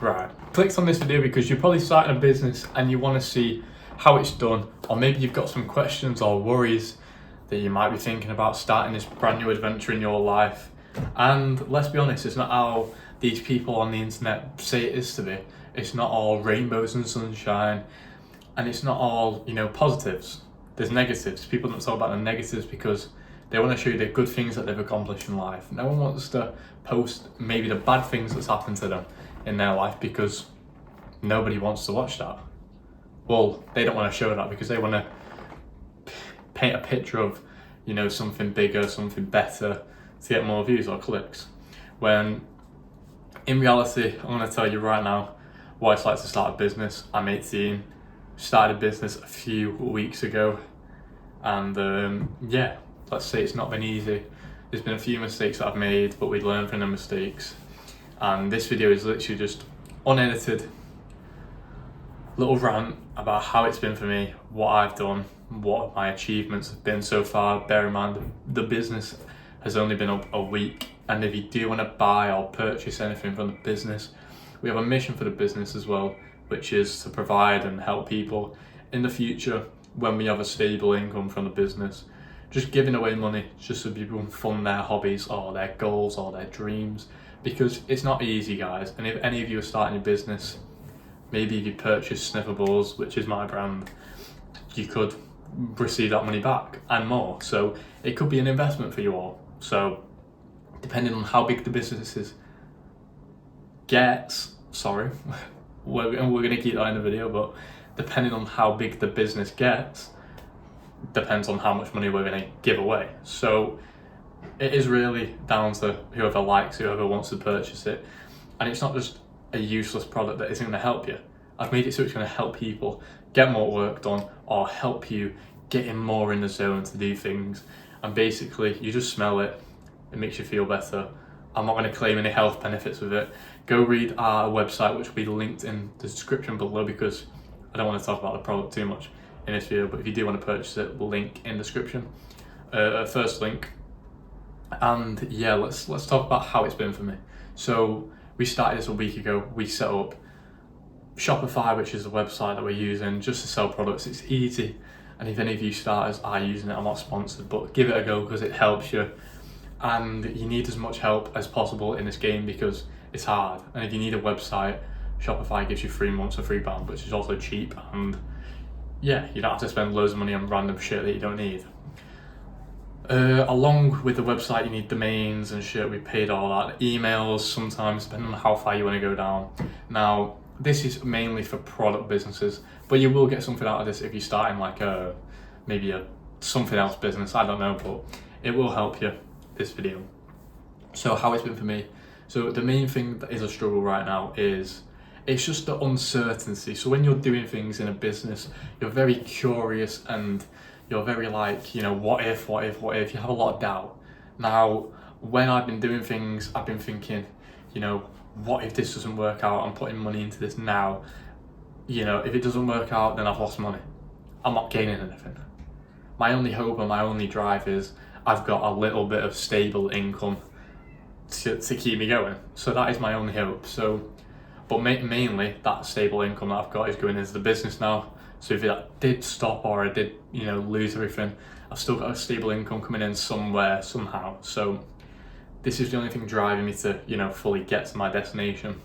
Right, clicked on this video because you're probably starting a business and you want to see how it's done, or maybe you've got some questions or worries that you might be thinking about starting this brand new adventure in your life. And let's be honest, it's not how these people on the internet say it is to be. It's not all rainbows and sunshine, and it's not all, positives. There's negatives. People don't talk about the negatives because they want to show you the good things that they've accomplished in life. No one wants to post maybe the bad things that's happened to them in their life because nobody wants to watch that. Well, they don't want to show that because they want to paint a picture of, something bigger, something better to get more views or clicks. When in reality, I'm going to tell you right now what it's like to start a business. I'm 18, started a business a few weeks ago, and let's say it's not been easy. There's been a few mistakes that I've made, but we learn from the mistakes. And this video is literally just unedited little rant about how it's been for me, what I've done, what my achievements have been so far. Bear in mind, the business has only been up a week, and if you do want to buy or purchase anything from the business, we have a mission for the business as well, which is to provide and help people in the future when we have a stable income from the business. Just giving away money just so people can fund their hobbies or their goals or their dreams, because it's not easy, guys. And if any of you are starting a business, maybe if you purchase Sniffables, which is my brand, you could receive that money back and more. So it could be an investment for you all. So depending on how big the business gets, we're going to keep that in the video, but depending on how big the business gets, depends on how much money we're going to give away. So it is really down to whoever wants to purchase it. And it's not just a useless product that isn't going to help you. I've made it so it's going to help people get more work done or help you get more in the zone to do things. And basically, you just smell it, it makes you feel better. I'm not going to claim any health benefits with it. Go read our website, which will be linked in the description below, because I don't want to talk about the product too much in this video, but if you do want to purchase it, we'll link in the description, first link. And yeah, let's talk about how it's been for me. So we started this a week ago. We set up Shopify, which is the website that we're using just to sell products. It's easy, and if any of you starters are using it, I'm not sponsored, but give it a go because it helps you. And you need as much help as possible in this game because it's hard. And if you need a website, Shopify gives you 3 months of free ban, which is also cheap. And yeah, you don't have to spend loads of money on random shit that you don't need. Along with the website, you need domains and shit. We paid all that. Emails sometimes, depending on how far you want to go down. Now, this is mainly for product businesses, but you will get something out of this if you're starting like maybe a something else business. I don't know, but it will help you, this video. So how it's been for me. So the main thing that is a struggle right now is it's just the uncertainty. So when you're doing things in a business, you're very curious and you're very like, what if? You have a lot of doubt. Now, when I've been doing things, I've been thinking, what if this doesn't work out? I'm putting money into this now. If it doesn't work out, then I've lost money. I'm not gaining anything. My only hope and my only drive is I've got a little bit of stable income to keep me going. So that is my only hope. But mainly that stable income that I've got is going into the business now. So if that did stop or I did, lose everything, I've still got a stable income coming in somewhere, somehow. So this is the only thing driving me to, fully get to my destination.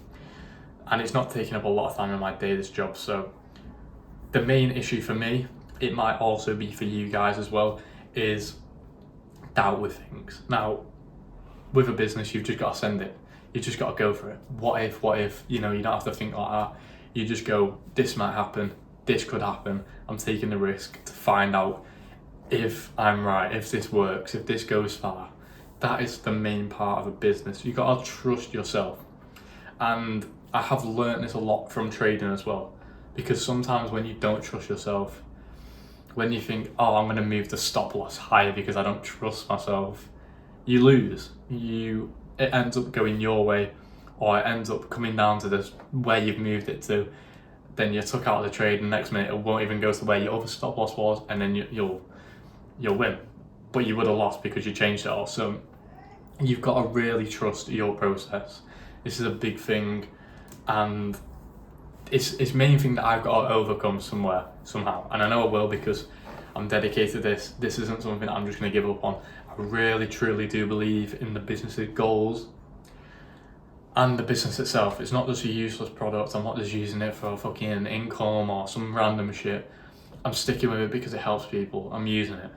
And it's not taking up a lot of time in my day, this job. So the main issue for me, it might also be for you guys as well, is doubt with things. Now, with a business, you've just got to send it. You just got to go for it. What if, you don't have to think like that. You just go, this might happen, this could happen. I'm taking the risk to find out if I'm right, if this works, if this goes far. That is the main part of a business. You got to trust yourself. And I have learned this a lot from trading as well, because sometimes when you don't trust yourself, when you think, I'm going to move the stop loss higher because I don't trust myself, you lose. It ends up going your way, or it ends up coming down to this where you've moved it to. Then you're took out of the trade, and the next minute it won't even go to where your other stop loss was, and then you'll win. But you would have lost because you changed it all. So you've got to really trust your process. This is a big thing and it's main thing that I've got to overcome somehow, and I know I will because I'm dedicated to this. This isn't something that I'm just going to give up on. I really truly do believe in the business's goals and the business itself. It's not just a useless product. I'm not just using it for fucking income or some random shit. I'm sticking with it because it helps people. I'm using it.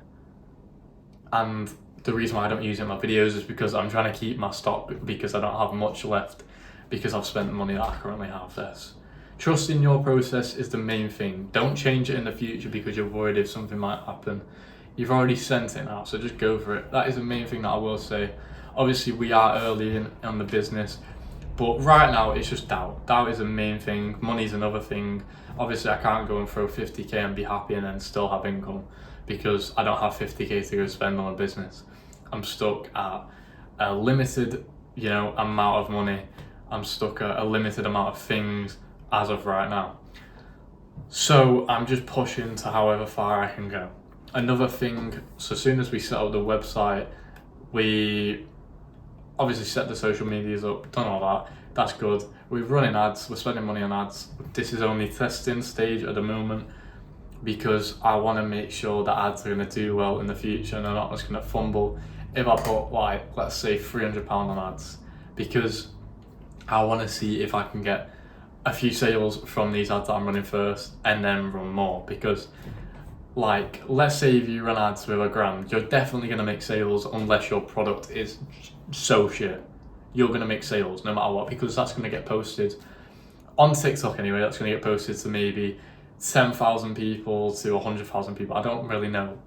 And the reason why I don't use it in my videos is because I'm trying to keep my stock because I don't have much left because I've spent the money that I currently have this. Trust in your process is the main thing. Don't change it in the future because you're worried if something might happen. You've already sent it now, so just go for it. That is the main thing that I will say. Obviously, we are early in the business, but right now it's just doubt. Doubt is the main thing. Money's another thing. Obviously, I can't go and throw 50k and be happy and then still have income because I don't have 50k to go spend on a business. I'm stuck at a limited, amount of money. I'm stuck at a limited amount of things as of right now. So I'm just pushing to however far I can go. Another thing, so as soon as we set up the website, we obviously set the social medias up, done all that. That's good. We're running ads, we're spending money on ads. This is only testing stage at the moment because I want to make sure that ads are going to do well in the future and they're not just going to fumble if I put let's say £300 on ads, because I want to see if I can get a few sales from these ads that I'm running first and then run more, because let's say if you run ads with £1,000, you're definitely going to make sales unless your product is so shit. You're going to make sales no matter what, because that's going to get posted on TikTok anyway. That's going to get posted to maybe 10,000 people to 100,000 people. I don't really know,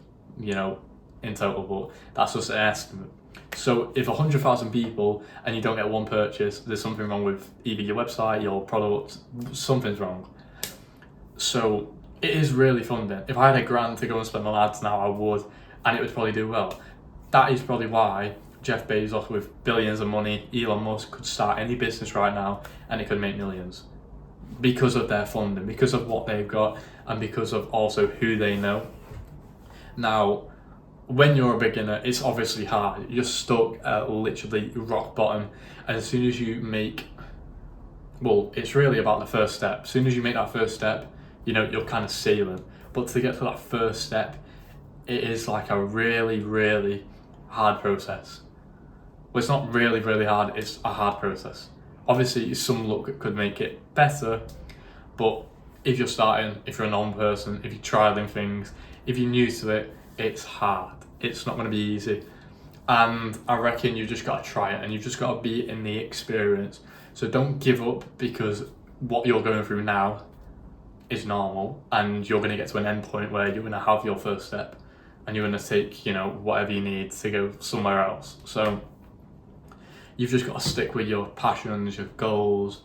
in total, but that's just an estimate. So if 100,000 people and you don't get one purchase, there's something wrong with either your website, your product, something's wrong. So it is really fun then. If I had £1,000 to go and spend on ads now, I would, and it would probably do well. That is probably why Jeff Bezos, with billions of money, Elon Musk, could start any business right now and it could make millions. Because of their funding, because of what they've got, and because of also who they know. Now, when you're a beginner, it's obviously hard. You're stuck at literally rock bottom. And as soon as you it's really about the first step. As soon as you make that first step, you're kind of sailing. But to get to that first step, it is like a really, really hard process. Well, it's not really, really hard. It's a hard process. Obviously, some luck could make it better. But if you're starting, if you're a non-person, if you're trialing things, if you're new to it, it's hard. It's not going to be easy. And I reckon you've just got to try it and you've just got to be in the experience. So don't give up because what you're going through now is normal and you're going to get to an end point where you're going to have your first step and you're going to take, whatever you need to go somewhere else. So you've just got to stick with your passions, your goals.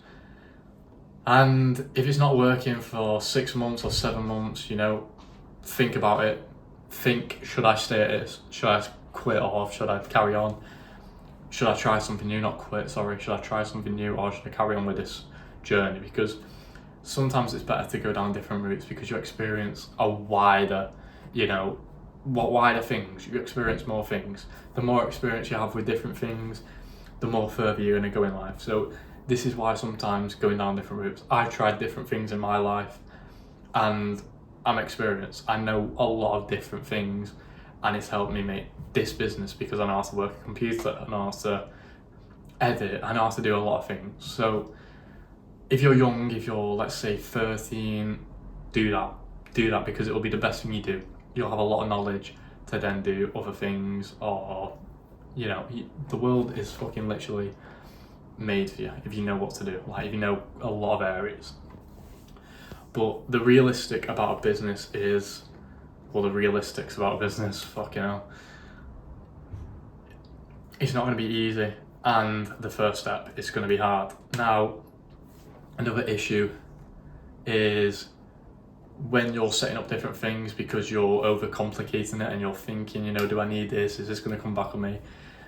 And if it's not working for 6 months or 7 months, think about it. Think, should I stay at this? Should I quit or should I carry on? Should I try something new? Not quit, sorry. Should I try something new or should I carry on with this journey? Because sometimes it's better to go down different routes because you experience a wider, wider things. You experience more things. The more experience you have with different things, the more further you're going to go in life. So this is why sometimes going down different routes. I've tried different things in my life and I'm experienced. I know a lot of different things and it's helped me make this business because I know how to work a computer, I know how to edit, I know how to do a lot of things. So if you're young, if you're let's say 13, do that because it will be the best thing you do. You'll have a lot of knowledge to then do other things, or the world is fucking literally made for you if you know what to do, if you know a lot of areas. But the realistic about a business is, the realistics about a business, fucking hell, it's not going to be easy, and the first step is going to be hard. Now, another issue is when you're setting up different things because you're overcomplicating it and you're thinking, do I need this? Is this going to come back on me?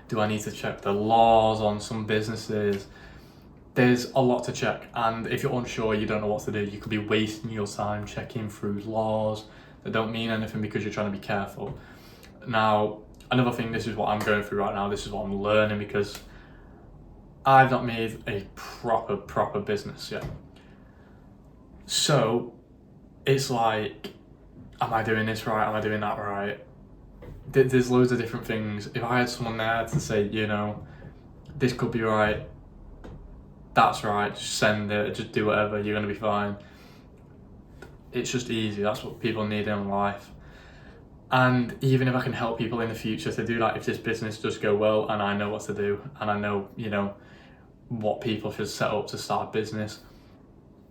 Do I need to check the laws on some businesses? There's a lot to check, and if you're unsure, you don't know what to do, you could be wasting your time checking through laws that don't mean anything because you're trying to be careful. Now, another thing, this is what I'm going through right now, this is what I'm learning because I've not made a proper business yet. So it's like, am I doing this right? Am I doing that right? There's loads of different things. If I had someone there to say, this could be right, that's right, just send it, just do whatever, you're going to be fine. It's just easy. That's what people need in life. And even if I can help people in the future to do that, if this business does go well and I know what to do and I know, what people should set up to start a business,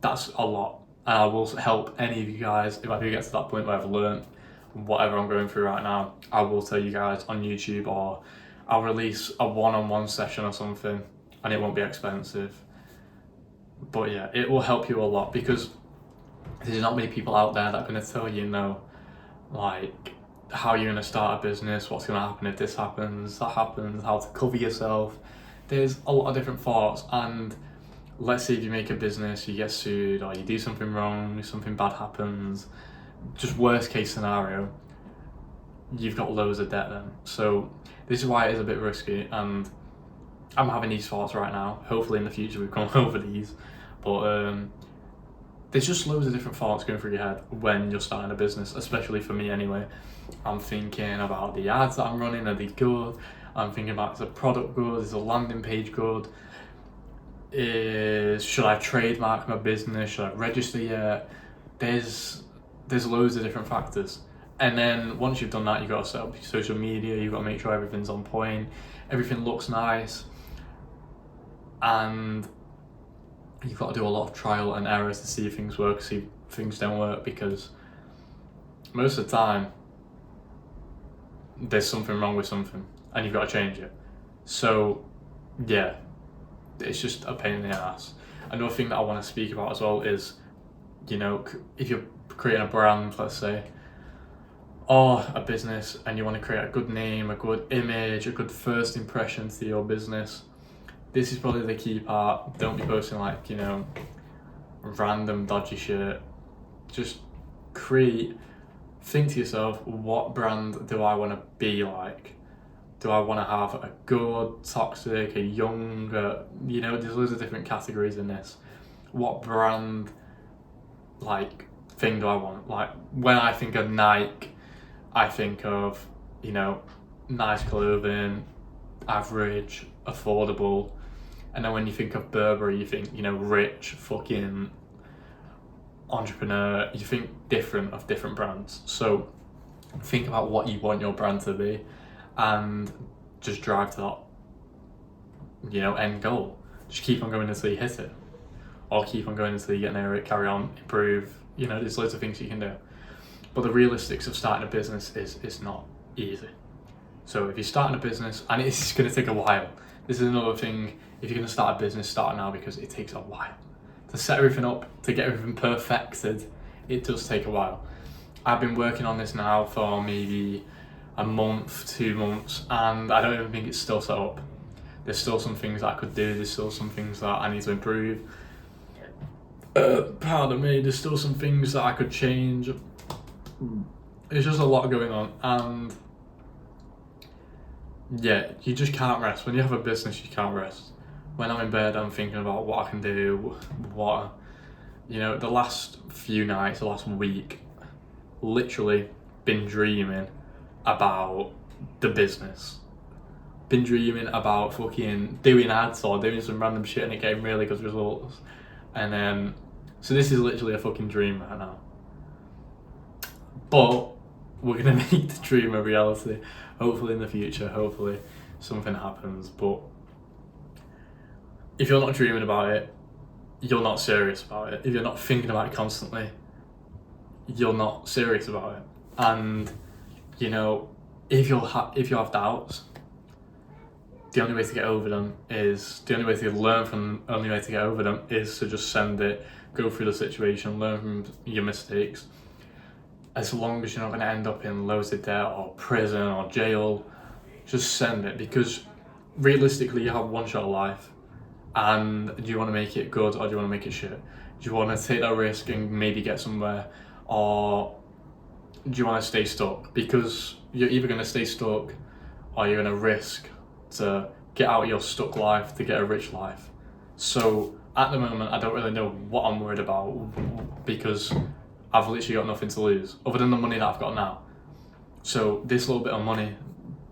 that's a lot. And I will help any of you guys if I do get to that point where I've learned whatever I'm going through right now. I will tell you guys on YouTube, or I'll release a one-on-one session or something, and it won't be expensive. But yeah, it will help you a lot, because there's not many people out there that are going to tell you, like how you're going to start a business, what's going to happen if this happens, that happens, how to cover yourself. There's a lot of different thoughts, and let's say if you make a business, you get sued, or you do something wrong, something bad happens, just worst case scenario, you've got loads of debt then. So this is why it is a bit risky, and I'm having these thoughts right now. Hopefully in the future we've come over these, but there's just loads of different thoughts going through your head when you're starting a business, especially for me anyway. I'm thinking about the ads that I'm running, are they good? I'm thinking about, is the product good? Is the landing page good? Should I trademark my business? Should I register yet? There's loads of different factors. And then once you've done that, you've got to set up your social media, you've got to make sure everything's on point, everything looks nice, and you've got to do a lot of trial and errors to see if things work, see if things don't work, because most of the time there's something wrong with something and you've got to change it. So yeah, it's just a pain in the ass. Another thing that I want to speak about as well is, if you're creating a brand, let's say, or a business, and you want to create a good name, a good image, a good first impression to your business, this is probably the key part. Don't be posting random dodgy shit. Just think to yourself, what brand do I want to be like? Do I want to have a good, toxic, a young, there's loads of different categories in this. What brand, thing do I want? Like, when I think of Nike, I think of, nice clothing, average, affordable. And then when you think of Burberry, you think, rich, fucking entrepreneur. You think different of different brands. So think about what you want your brand to be, and just drive to that, end goal. Just keep on going until you hit it, or keep on going until you get near it, carry on, improve. There's loads of things you can do. But the realistics of starting a business is not easy. So if you're starting a business, and it's going to take a while, this is another thing. If you're going to start a business, start now, because it takes a while to set everything up, to get everything perfected. It does take a while. I've been working on this now for maybe a month, 2 months, and I don't even think it's still set up. There's still some things that I could do. There's still some things that I need to improve. Pardon me. There's still some things that I could change. There's just a lot going on, and yeah, you just can't rest. When you have a business, you can't rest. When I'm in bed, I'm thinking about what I can do, the last few nights, the last week, literally been dreaming about the business. Been dreaming about fucking doing ads or doing some random shit and it getting really good results. And then, so this is literally a fucking dream right now. But we're gonna make the dream a reality. Hopefully in the future, hopefully something happens. But if you're not dreaming about it, you're not serious about it. If you're not thinking about it constantly, you're not serious about it. And if you have doubts, the only way to get over them is, the only way to learn from, the only way to get over them is to just send it, go through the situation, learn from your mistakes. As long as you're not going to end up in loads of debt or prison or jail, just send it, because realistically you have one shot of life. And do you want to make it good, or do you want to make it shit? Do you want to take that risk and maybe get somewhere, or do you want to stay stuck? Because you're either going to stay stuck or you're going to risk to get out of your stuck life to get a rich life. So at the moment, I don't really know what I'm worried about because I've literally got nothing to lose other than the money that I've got now. So this little bit of money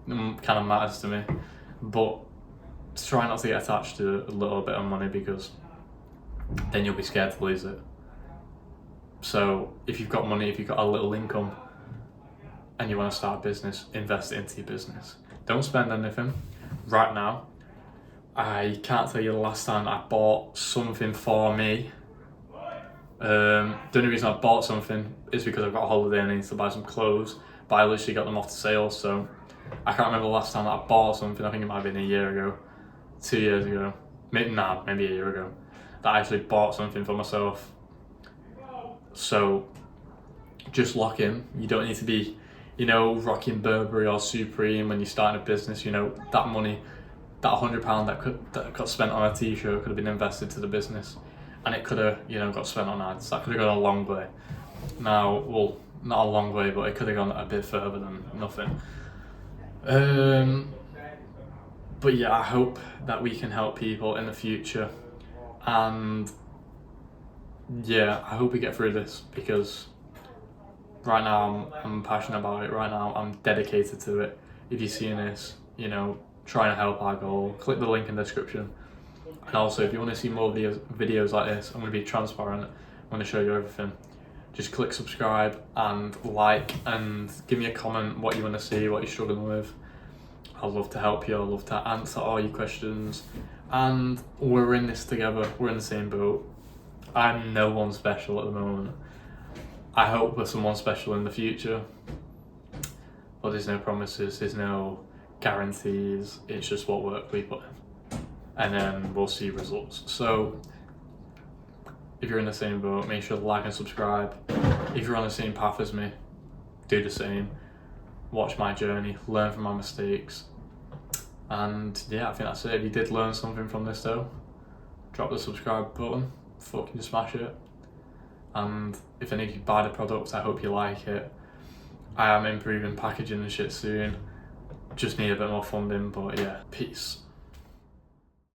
kind of matters to me, but try not to get attached to a little bit of money because then you'll be scared to lose it. So if you've got money, if you've got a little income and you want to start a business, invest it into your business. Don't spend anything. Right now, I can't tell you the last time I bought something for me. The only reason I bought something is because I've got a holiday and I need to buy some clothes, but I literally got them off the sale, so I can't remember the last time that I bought something. I think it might have been a year ago, 2 years ago, maybe a year ago, that I actually bought something for myself. So just lock in. You don't need to be, rocking Burberry or Supreme when you're starting a business. That money, that £100 that got spent on a t-shirt could have been invested to the business, and it could have, got spent on ads. That could have gone a long way. Now, well, not a long way, but it could have gone a bit further than nothing. But yeah, I hope that we can help people in the future, and yeah, I hope we get through this because right now I'm passionate about it. Right now I'm dedicated to it. If you're seeing this, trying to help our goal, click the link in the description. And also, if you want to see more videos like this, I'm going to be transparent. I'm going to show you everything. Just click subscribe and like, and give me a comment what you want to see, what you're struggling with. I'd love to help you. I'd love to answer all your questions. And we're in this together. We're in the same boat. I'm no one special at the moment. I hope we're someone special in the future. But there's no promises, there's no guarantees. It's just what work we put in. And then we'll see results. So if you're in the same boat, make sure to like and subscribe. If you're on the same path as me, do the same. Watch my journey, learn from my mistakes. And yeah, I think that's it. If you did learn something from this though, drop the subscribe button, fucking smash it. And if any of you buy the product, I hope you like it. I am improving packaging and shit soon. Just need a bit more funding, but yeah, peace.